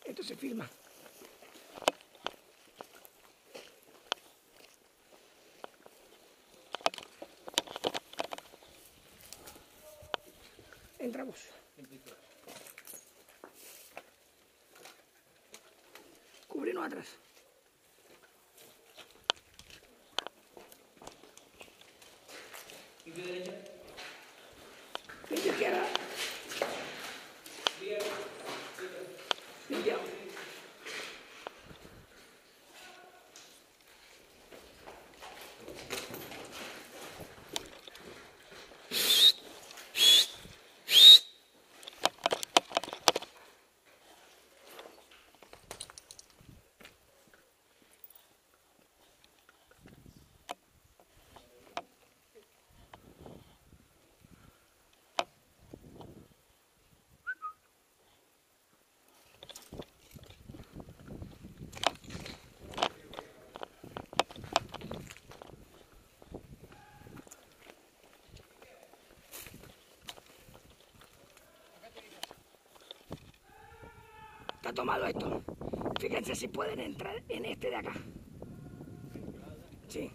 Esto se filma. Entramos. Cubrirnos atrás. ¿Limpio derecha? Limpio izquierda. Limpiado. Está tomado esto. Fíjense si pueden entrar en este de acá. Sí.